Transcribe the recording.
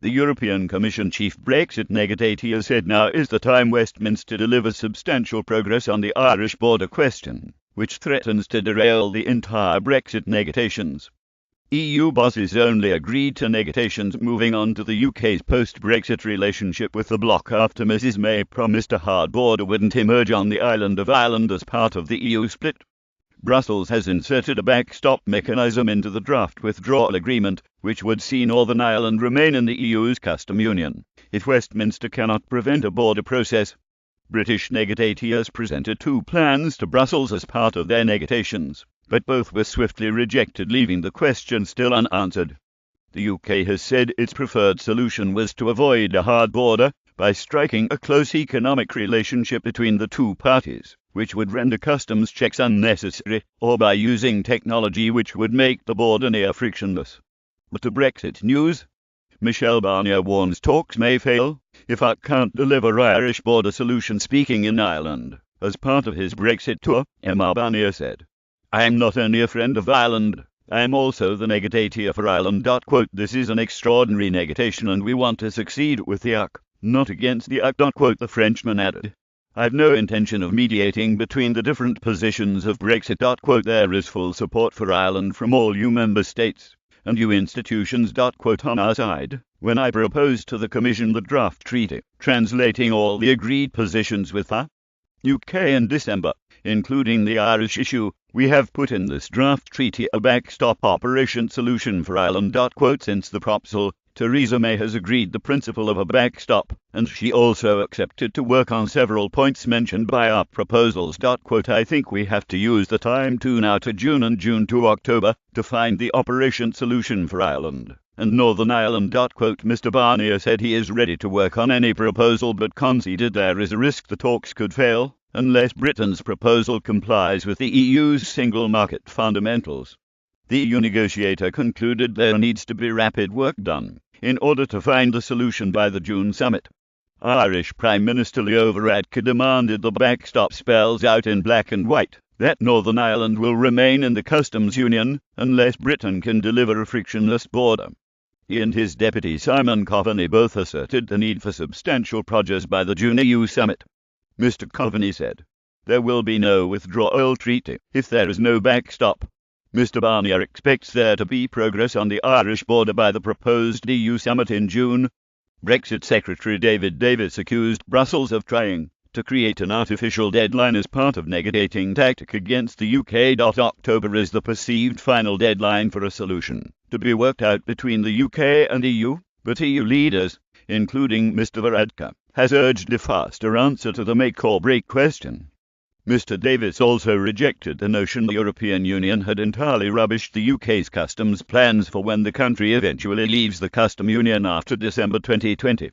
The European Commission chief Brexit negotiator said now is the time Westminster delivers substantial progress on the Irish border question, which threatens to derail the entire Brexit negotiations. EU bosses only agreed to negotiations moving on to the UK's post-Brexit relationship with the bloc after Mrs May promised a hard border wouldn't emerge on the island of Ireland as part of the EU split. Brussels has inserted a backstop mechanism into the draft withdrawal agreement, which would see Northern Ireland remain in the EU's custom union, if Westminster cannot prevent a border process. British negotiators presented two plans to Brussels as part of their negotiations, but both were swiftly rejected, leaving the question still unanswered. The UK has said its preferred solution was to avoid a hard border by striking a close economic relationship between the two parties, which would render customs checks unnecessary, or by using technology which would make the border near frictionless. But to Brexit news, Michel Barnier warns talks may fail if I can't deliver Irish border solution. Speaking in Ireland as part of his Brexit tour, Barnier said, "I am not only a friend of Ireland, I am also the negotiator for Ireland." This is an extraordinary negotiation and we want to succeed with the UK, not against the UK. The Frenchman added, "I have no intention of mediating between the different positions of Brexit. There is full support for Ireland from all EU member states and EU institutions. On our side, when I proposed to the Commission the draft treaty, translating all the agreed positions with the UK in December, including the Irish issue, we have put in this draft treaty a backstop operation solution for Ireland. Since the proposal, Theresa May has agreed the principle of a backstop, and she also accepted to work on several points mentioned by our proposals. I think we have to use the time to now to June and June to October to find the operation solution for Ireland and Northern Ireland. Mr Barnier said he is ready to work on any proposal but conceded there is a risk the talks could fail unless Britain's proposal complies with the EU's single market fundamentals. The EU negotiator concluded there needs to be rapid work done in order to find a solution by the June summit. Irish Prime Minister Leo Varadkar demanded the backstop spells out in black and white that Northern Ireland will remain in the customs union unless Britain can deliver a frictionless border. He and his deputy Simon Coveney both asserted the need for substantial progress by the June EU summit. Mr Coveney said, "There will be no withdrawal treaty if there is no backstop." Mr Barnier expects there to be progress on the Irish border by the proposed EU summit in June. Brexit Secretary David Davis accused Brussels of trying to create an artificial deadline as part of negotiating tactic against the UK. October is the perceived final deadline for a solution to be worked out between the UK and EU, but EU leaders, including Mr Varadkar, has urged a faster answer to the make or break question. Mr Davis also rejected the notion the European Union had entirely rubbished the UK's customs plans for when the country eventually leaves the customs union after December 2020.